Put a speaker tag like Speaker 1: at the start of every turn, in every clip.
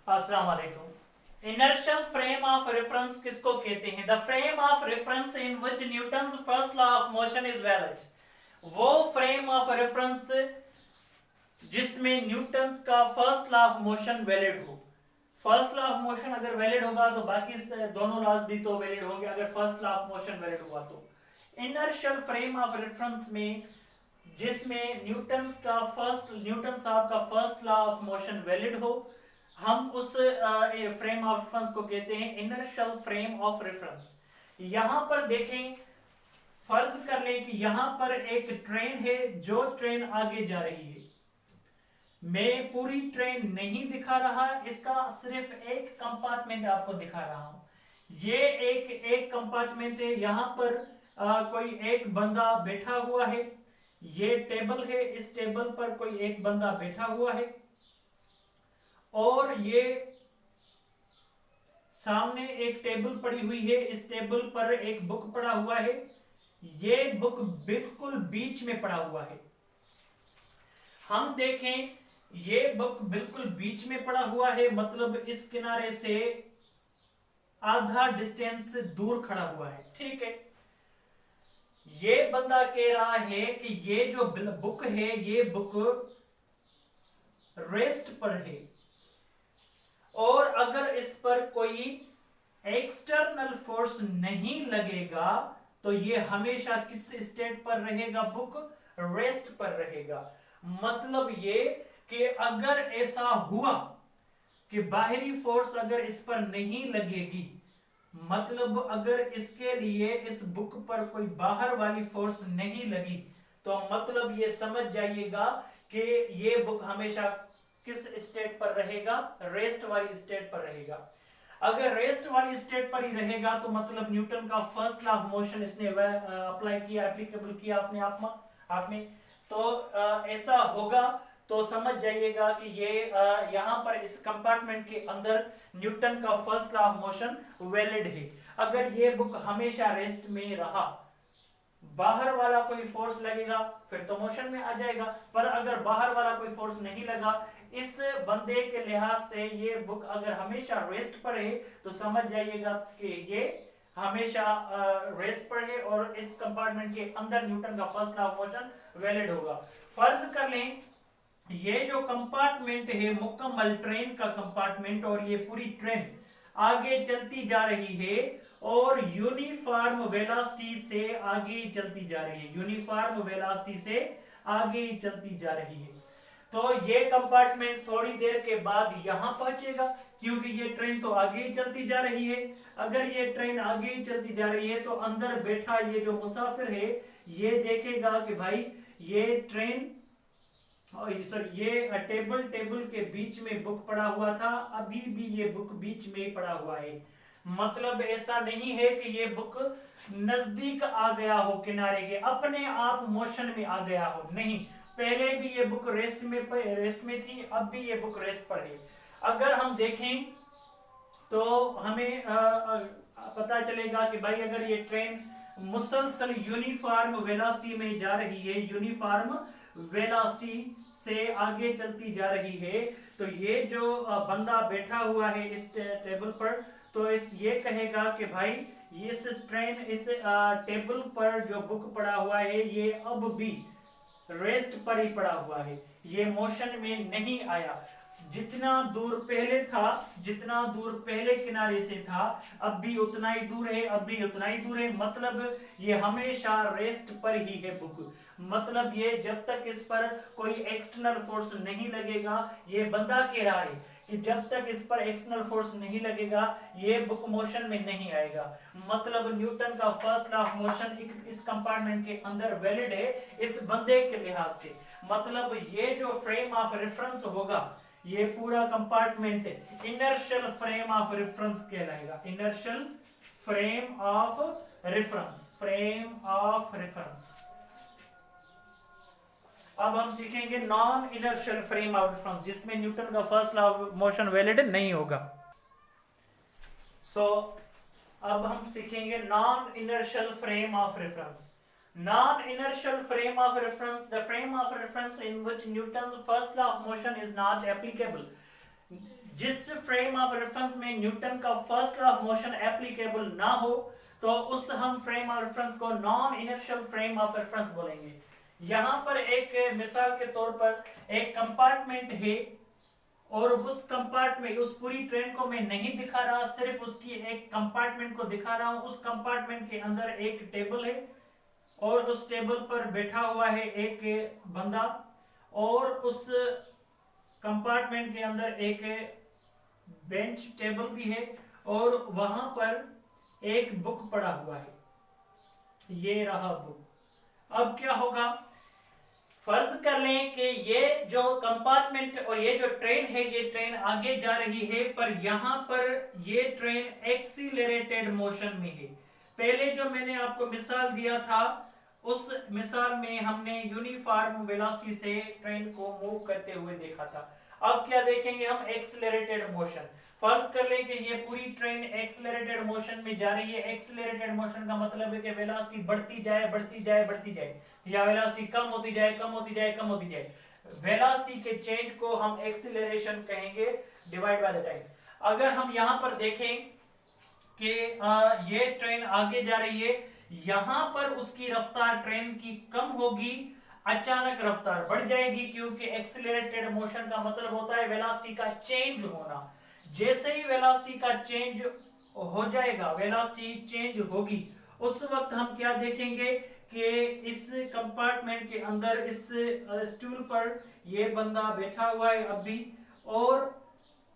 Speaker 1: अस्सलाम वालेकुम। Inertial frame of reference किसको कहते हैं? The frame of reference in which Newton's first law of motion is valid. वो फ्रेम ऑफ रेफरेंस जिसमें न्यूटन्स का first law of motion valid हो। फर्स्ट लॉ ऑफ मोशन अगर वैलिड होगा तो बाकी दोनों लॉज भी तो वैलिड होंगे, अगर first law of motion valid हुआ तो। इनर्शियल फ्रेम ऑफ रेफरेंस में जिसमें न्यूटन साहब का first law of motion valid हो, हम उस फ्रेम ऑफ रेफरेंस को कहते हैं इनर्शियल फ्रेम ऑफ रेफरेंस। यहां पर देखें, फर्ज कर लें कि यहां पर एक ट्रेन है, जो ट्रेन आगे जा रही है। मैं पूरी ट्रेन नहीं दिखा रहा, इसका सिर्फ एक कंपार्टमेंट आपको दिखा रहा हूं। ये एक कंपार्टमेंट है, यहां पर कोई एक बंदा बैठा हुआ है। ये टेबल है, इस टेबल पर कोई एक बंदा बैठा हुआ है और ये सामने एक टेबल पड़ी हुई है, इस टेबल पर एक बुक पड़ा हुआ है। ये बुक बिल्कुल बीच में पड़ा हुआ है। हम देखें, ये बुक बिल्कुल बीच में पड़ा हुआ है, मतलब इस किनारे से आधा डिस्टेंस दूर खड़ा हुआ है। ठीक है, ये बंदा कह रहा है कि ये जो बुक है, ये बुक रेस्ट पर है और अगर इस पर कोई एक्सटर्नल फोर्स नहीं लगेगा तो ये हमेशा किस स्टेट पर रहेगा? बुक रेस्ट पर रहेगा। मतलब ये कि अगर ऐसा हुआ कि बाहरी फोर्स अगर इस पर नहीं लगेगी, मतलब अगर इसके लिए इस बुक पर कोई बाहर वाली फोर्स नहीं लगी, तो मतलब ये समझ जाइएगा कि ये बुक हमेशा किस स्टेट पर रहेगा? रेस्ट वाली स्टेट पर रहेगा। अगर रेस्ट वाली स्टेट पर ही रहेगा तो मतलब न्यूटन का फर्स्ट लॉ ऑफ मोशन इसने अप्लाई किया, एप्लीकेबल किया अपने आप में आपने। तो ऐसा होगा तो समझ जाइएगा कि ये यहां पर इस कंपार्टमेंट के अंदर न्यूटन का first law of motion valid है। अगर ये बुक हमेशा रेस्ट में रहा, बाहर वाला कोई फोर्स लगेगा फिर तो मोशन में आ जाएगा, पर अगर बाहर वाला कोई फोर्स नहीं लगा, इस बंदे के लिहाज से ये बुक अगर हमेशा रेस्ट पर है तो समझ जाइएगा कि ये हमेशा रेस्ट पर है और इस कंपार्टमेंट के अंदर न्यूटन का first law of motion valid होगा। फर्ज कर लें ये जो कंपार्टमेंट है मुकम्मल ट्रेन का कंपार्टमेंट, और ये पूरी ट्रेन आगे चलती जा रही है और यूनिफॉर्म वेलोसिटी से आगे चलती जा रही है, यूनिफॉर्म वेलोसिटी से आगे चलती जा रही है। तो ये कंपार्टमेंट थोड़ी देर के बाद यहां पहुंचेगा, क्योंकि ये ट्रेन तो आगे ही चलती जा रही है। अगर ये ट्रेन आगे ही चलती जा रही है तो अंदर बैठा ये जो मुसाफिर है ये देखेगा कि भाई ये ट्रेन सर ये टेबल के बीच में बुक पड़ा हुआ था, अभी भी ये बुक बीच में ही पड़ा हुआ है। मतलब ऐसा नहीं है कि ये बुक नजदीक आ गया हो किनारे के, अपने आप मोशन में आ गया हो, नहीं, पहले भी ये बुक रेस्ट में थी, अब भी ये बुक रेस्ट पर है। अगर हम देखें तो हमें पता चलेगा कि भाई अगर ये ट्रेन मुसलसल यूनिफॉर्म वेलोसिटी में जा रही है, यूनिफॉर्म वेलोसिटी से आगे चलती जा रही है, तो ये जो बंदा बैठा हुआ है इस टेबल पर, तो ये कहेगा कि भाई इस टेबल पर जो बुक पड़ा हुआ है ये अब भी रेस्ट पर ही पड़ा हुआ है, ये मोशन में नहीं आया। जितना दूर पहले था, जितना दूर पहले किनारे से था, अब भी उतना ही दूर है, अब भी उतना ही दूर है। मतलब ये हमेशा रेस्ट पर ही है बुक। मतलब ये जब तक इस पर कोई एक्सटर्नल फोर्स नहीं लगेगा, ये बंदा कह रहा है कि जब तक इस पर एक्सटर्नल फोर्स नहीं लगेगा ये बुक मोशन में नहीं आएगा। मतलब न्यूटन का फर्स्ट लॉ ऑफ मोशन इस कंपार्टमेंट के अंदर वैलिड है इस बंदे के लिहाज से। मतलब ये जो फ्रेम ऑफ रेफरेंस होगा, ये पूरा compartment inertial frame of reference कहलाएगा, inertial frame of reference, frame of reference. अब हम सीखेंगे non inertial frame of reference, जिसमें न्यूटन का first law of motion valid नहीं होगा। अब हम सीखेंगे non inertial frame of reference. Non-inertial frame of reference, the frame of reference in which Newton's first law of motion is not applicable. जिस frame of reference में Newton का first law of motion applicable ना हो तो उस हम frame of reference को non inertial frame of reference बोलेंगे। यहां पर एक मिसाल के तौर पर एक कंपार्टमेंट है और उस कंपार्टमेंट, उस पूरी ट्रेन को मैं नहीं दिखा रहा, सिर्फ उसकी एक कंपार्टमेंट को दिखा रहा हूं। उस कंपार्टमेंट के अंदर एक टेबल है और उस टेबल पर बैठा हुआ है एक बंदा और उस कंपार्टमेंट के अंदर एक बेंच टेबल भी है और वहां पर एक बुक पड़ा हुआ है। ये रहा बुक। अब क्या होगा, फर्ज कर लें कि ये जो कंपार्टमेंट और ये जो ट्रेन है, ये ट्रेन आगे जा रही है, पर यहां पर ये ट्रेन एक्सीलरेटेड मोशन में है। पहले जो मैंने आपको मिसाल दिया था उस मिसाल में हमने यूनिफॉर्म वेलोसिटी से ट्रेन को मूव करते हुए देखा था। अब क्या देखेंगे हम, एक्सीलरेटेड मोशन। फर्ज कर लें कि ये पूरी ट्रेन एक्सीलरेटेड मोशन में जा रही है। एक्सीलरेटेड मोशन का मतलब है कि वेलोसिटी बढ़ती जाए बढ़ती जाए बढ़ती जाए, या वेलोसिटी कम होती जाए कम होती जाए कम होती जाए। वेलोसिटी के चेंज को हम एक्सीलरेशन कहेंगे डिवाइड बाय द टाइम। अगर हम यहां पर देखें कि ये ट्रेन आगे जा रही है, यहां पर उसकी रफ्तार ट्रेन की कम होगी, अचानक रफ्तार बढ़ जाएगी, क्योंकि एक्सीलरेटेड मोशन का मतलब होता है वेलोसिटी का चेंज होना। जैसे ही वेलोसिटी का चेंज हो जाएगा, वेलोसिटी चेंज होगी, उस वक्त हम क्या देखेंगे कि इस कंपार्टमेंट के अंदर इस स्टूल पर ये बंदा बैठा हुआ है अभी, और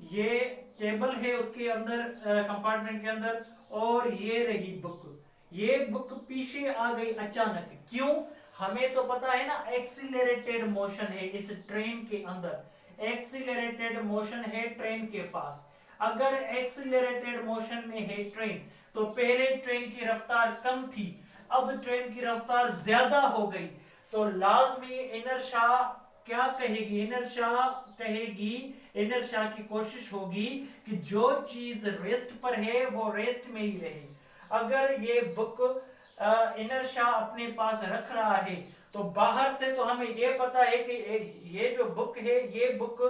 Speaker 1: ये टेबल है उसके अंदर कंपार्टमेंट के अंदर, और ये रही बुक। ये बुक पीछे आ गई अचानक। क्यों? हमें तो पता है ना, एक्सीलरेटेड मोशन है इस ट्रेन के अंदर, एक्सीलरेटेड मोशन है ट्रेन के पास। अगर एक्सीलरेटेड मोशन में है ट्रेन, तो पहले ट्रेन की रफ्तार कम थी, अब ट्रेन की रफ्तार ज्यादा हो गई, तो लाजमी इनर्शिया क्या कहेगी, इनर्शिया कहेगी, इनर्शिया की कोशिश होगी कि जो चीज रेस्ट पर है वो रेस्ट में ही रहे। अगर ये बुक इनर्शिया अपने पास रख रहा है, तो बाहर से तो हमें ये पता है कि ये जो बुक है, ये बुक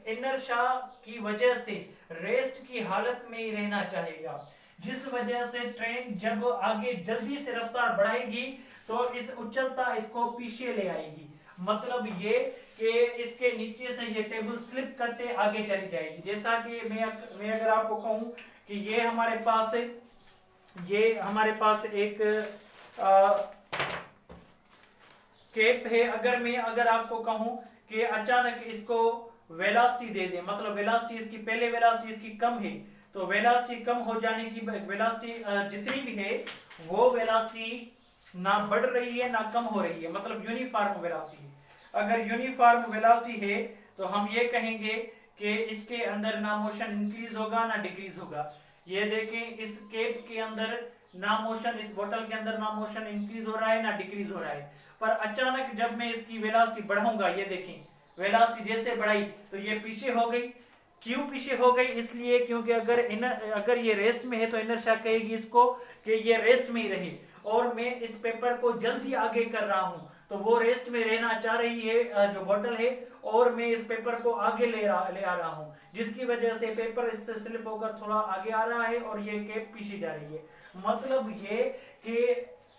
Speaker 1: इनर्शिया की वजह से रेस्ट की हालत में ही रहना चाहेगा, जिस वजह से ट्रेन जब आगे जल्दी से रफ्तार बढ़ाएगी तो इस उछलता इसको पीछे ले आएगी। मतलब ये कि इसके नीचे से ये टेबल स्लिप करते आगे चली जाएगी। जैसा कि मैं अगर आपको कहूं कि ये हमारे पास एक केप है, अगर आपको कहूं कि अचानक इसको वेलोसिटी दे दे, मतलब वेलोसिटी इसकी पहले वेलोसिटी इसकी कम है, तो वेलोसिटी कम हो जाने की वेलोसिटी जितनी भी है वो वेलोसिटी ना बढ़ रही है ना कम हो रही है, मतलब यूनिफॉर्म वेलोसिटी है। अगर यूनिफॉर्म वेलोसिटी है तो हम ये कहेंगे कि इसके अंदर ना मोशन इंक्रीज होगा ना डिक्रीज होगा। ये देखें, इस केप के अंदर ना मोशन, इस बोतल के अंदर ना मोशन इंक्रीज हो रहा है ना डिक्रीज हो रहा है, पर अचानक जब मैं इसकी वेलोसिटी बढ़ाऊंगा, ये देखें वेलोसिटी जैसे बढ़ाई तो ये पीछे हो गई। क्यों पीछे हो गई? इसलिए क्योंकि अगर ये रेस्ट में है तो इनर्शिया कहेगी इसको कि ये रेस्ट में ही रहे, और मैं इस पेपर को जल्दी आगे कर रहा हूं, तो वो रेस्ट में रहना चाह रही है जो बोतल है, और मैं इस पेपर को आगे ले आ रहा हूं, जिसकी वजह से पेपर इससे स्लिप होकर थोड़ा आगे आ रहा है और ये केप पीछे जा रही है। मतलब ये कि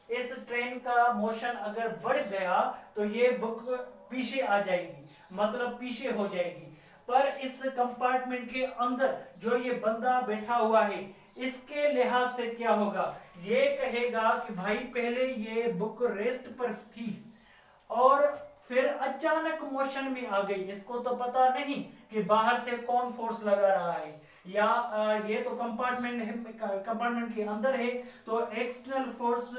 Speaker 1: इस ट्रेन का मोशन अगर बढ़ गया तो ये बुक पीछे आ जाएगी, मतलब पीछे हो जाएगी। पर इस कंपार्टमेंट के अंदर जो ये बंदा बैठा हुआ है, इसके लिहाज से क्या होगा, ये कहेगा कि भाई पहले ये बुक रेस्ट पर थी और फिर अचानक मोशन में आ गई। इसको तो पता नहीं कि बाहर से कौन फोर्स लगा रहा है, या ये तो कंपार्टमेंट के अंदर है, तो एक्सटर्नल फोर्स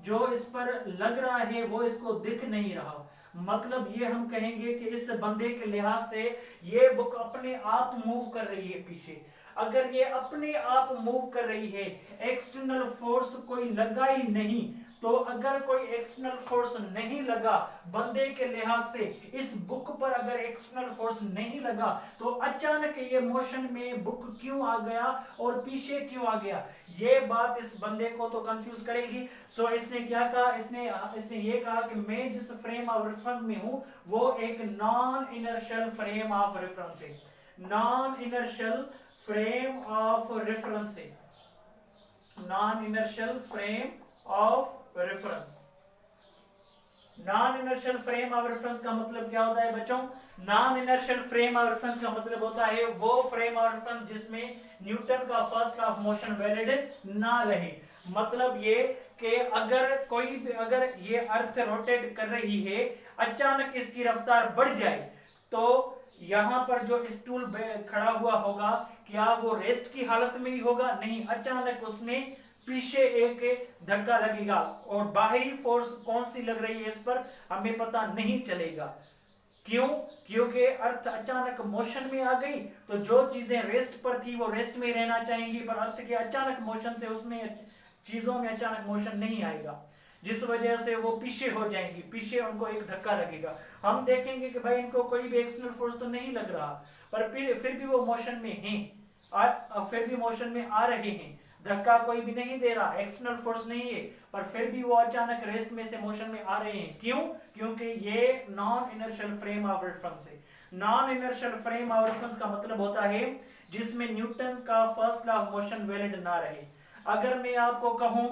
Speaker 1: जो इस पर लग रहा है वो इसको दिख नहीं रहा। मतलब ये हम कहेंगे कि इस बंदे के लिहाज से ये बुक अपने आप मूव कर रही है पीछे। अगर ये अपने आप मूव कर रही है, एक्सटर्नल फोर्स कोई लगा ही नहीं, तो अगर कोई एक्सटर्नल फोर्स नहीं लगा बंदे के लिहाज से, इस बुक पर अगर एक्सटर्नल फोर्स नहीं लगा, तो अचानक ये मोशन में बुक क्यों आ गया और पीछे क्यों आ गया, ये बात इस बंदे को तो कंफ्यूज करेगी। सो इसने क्या कहा, इसने ये कहा कि मैं जिस फ्रेम ऑफ रेफरेंस में हूं वो एक non inertial frame of reference है। Non inertial frame of reference है, non inertial frame of reference. Non inertial frame of reference का मतलब क्या होता है बच्चों? Non inertial frame of reference का मतलब होता है वो फ्रेम ऑफ रेफरेंस जिसमें न्यूटन का first law of motion valid ना रहे। मतलब ये कि अगर ये अर्थ रोटेट कर रही है, अचानक इसकी रफ्तार बढ़ जाए, तो यहां पर जो स्टूल खड़ा हुआ होगा, क्या वो रेस्ट की हालत में ही होगा? नहीं, अचानक उसमें पीछे एक धक्का लगेगा और बाहरी फोर्स कौन सी लग रही है इस पर हमें पता नहीं चलेगा। क्यों? क्योंकि अर्थ अचानक मोशन में आ गई, तो जो चीजें रेस्ट पर थी वो रेस्ट में रहना चाहेंगी, पर अर्थ के अचानक मोशन से उसमें चीजों में अचानक मोशन नहीं आएगा, जिस वजह से वो पीछे हो जाएंगी, पीछे उनको एक धक्का लगेगा। हम देखेंगे कि भाई इनको कोई भी एक्सटर्नल फोर्स तो नहीं लग रहा, पर फिर भी वो मोशन में हैं, फिर भी मोशन में आ रहे हैं, धक्का कोई भी नहीं दे रहा, एक्सटर्नल फोर्स नहीं है, पर फिर भी वो अचानक रेस्ट में से मोशन में आ रहे हैं। क्यों? क्योंकि ये non inertial frame of reference है। Non inertial frame of reference का मतलब होता है जिसमें न्यूटन का first law of motion valid ना रहे। अगर मैं आपको कहूं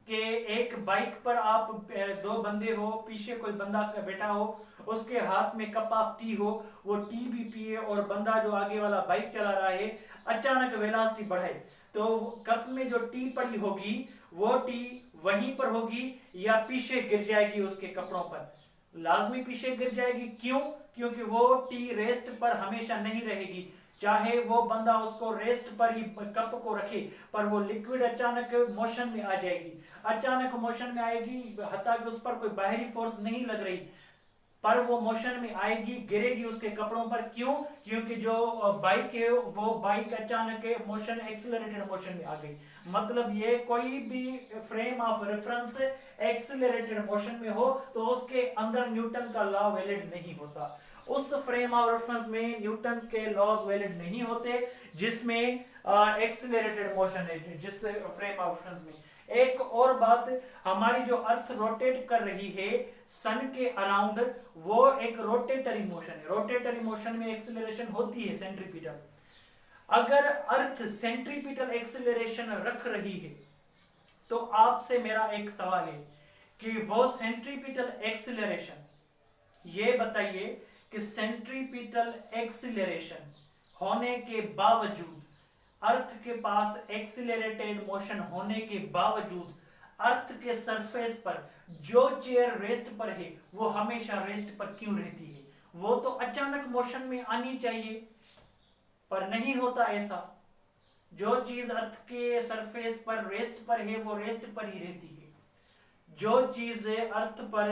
Speaker 1: कि एक बाइक पर आप दो बंदे हो, पीछे कोई बंदा बैठा हो, उसके हाथ में कप ऑफ टी हो, वो टी भी पिए और बंदा जो आगे वाला बाइक चला रहा है अचानक वेलोसिटी बढ़ाए, तो कप में जो टी पड़ी होगी वो टी वहीं पर होगी या पीछे गिर जाएगी उसके कपड़ों पर? लाजमी पीछे गिर जाएगी। क्यों? क्योंकि वो टी रेस्ट पर हमेशा नहीं रहेगी, चाहे वो बंदा उसको रेस्ट पर ही कप को रखे, पर वो लिक्विड अचानक मोशन में आ जाएगी, अचानक मोशन में आएगी, हालांकि उस पर कोई बाहरी फोर्स नहीं लग रही, पर वो मोशन में आएगी, गिरेगी उसके कपड़ों पर। क्यों? क्योंकि जो बाइक है वो बाइक अचानक मोशन, एक्सीलरेटेड मोशन में आ गई। मतलब ये कोई भी frame of reference accelerated motion में हो तो उसके अंदर न्यूटन का लॉ वैलिड नहीं होता। उस फ्रेम ऑफ रेफरेंस में न्यूटन के लॉज वैलिड नहीं होते जिसमें एक्सीलरेटेड मोशन है, जिस फ्रेम ऑफ रेफरेंस में। एक और बात, हमारी जो अर्थ रोटेट कर रही है सन के अराउंड, वो एक रोटेटरी मोशन है। रोटेटरी मोशन में एक्सीलरेशन होती है सेंट्रीपिटल। अगर अर्थ सेंट्रीपिटल एक्सीलरेशन रख रही है तो आपसे मेरा एक सवाल है कि वो सेंट्रीपिटल एक्सीलरेशन, ये बताइए कि सेंट्रीपिटल एक्सीलरेशन होने के बावजूद, अर्थ के पास एक्सीलरेटेड मोशन होने के बावजूद, अर्थ के सरफेस पर जो चेयर रेस्ट पर है वो हमेशा रेस्ट पर क्यों रहती है? वो तो अचानक मोशन में आनी चाहिए, पर नहीं होता ऐसा। जो चीज अर्थ के सरफेस पर रेस्ट पर है वो रेस्ट पर ही रहती है। जो चीज अर्थ पर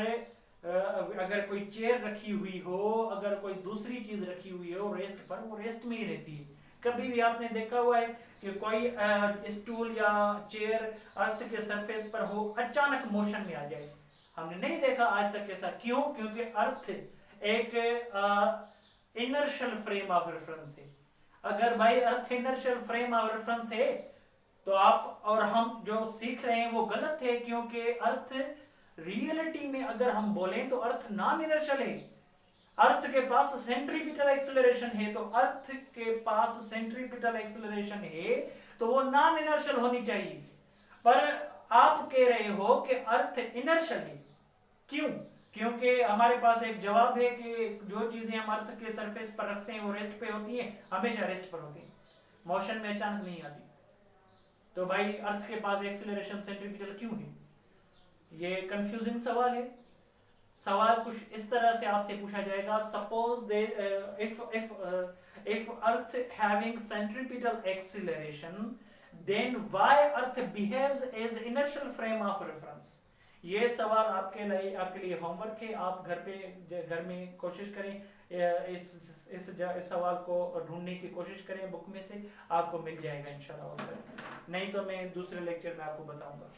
Speaker 1: अगर कोई चेयर रखी हुई हो, अगर कोई दूसरी चीज रखी हुई हो रेस्ट पर, वो रेस्ट में ही रहती है। कभी भी आपने देखा हुआ है कि कोई स्टूल या चेयर अर्थ के सरफेस पर हो, अचानक मोशन में आ जाए? हमने नहीं देखा आज तक ऐसा। क्यों? क्योंकि अर्थ एक इनर्शियल फ्रेम ऑफ रेफरेंस है। अगर भाई अर्थ इनर्शियल फ्रेम ऑफ रेफरेंस है तो आप और हम जो सीख रहे हैं वो गलत है, क्योंकि अर्थ रियलिटी में अगर हम बोलें तो अर्थ नॉन इनर्शियल है। अर्थ के पास सेंट्रीपिटल एक्सीलरेशन है, तो अर्थ के पास सेंट्रीपिटल एक्सीलरेशन है तो वो नॉन इनर्शियल होनी चाहिए। पर आप कह रहे हो कि अर्थ इनर्शियल है। क्यों? क्योंकि हमारे पास एक जवाब है कि जो चीजें हम अर्थ के सरफेस पर रखते हैं वो रेस्ट पे होती हैं, हमेशा रेस्ट पर होती हैं, मोशन में अचानक नहीं आती। तो भाई अर्थ के पास एक्सीलरेशन सेंट्रीपिटल क्यों है? ये कंफ्यूजिंग सवाल है। सवाल कुछ इस तरह से आपसे पूछा जाएगा, suppose they if earth having centripetal acceleration then why earth behaves as inertial frame of reference. ये सवाल आपके लिए होमवर्क है। आप घर में कोशिश करें, इस सवाल को ढूंढने की कोशिश करें बुक में से, आपको मिल जाएगा इंशाल्लाह। नहीं तो मैं दूसरे लेक्चर में आपको बताऊंगा।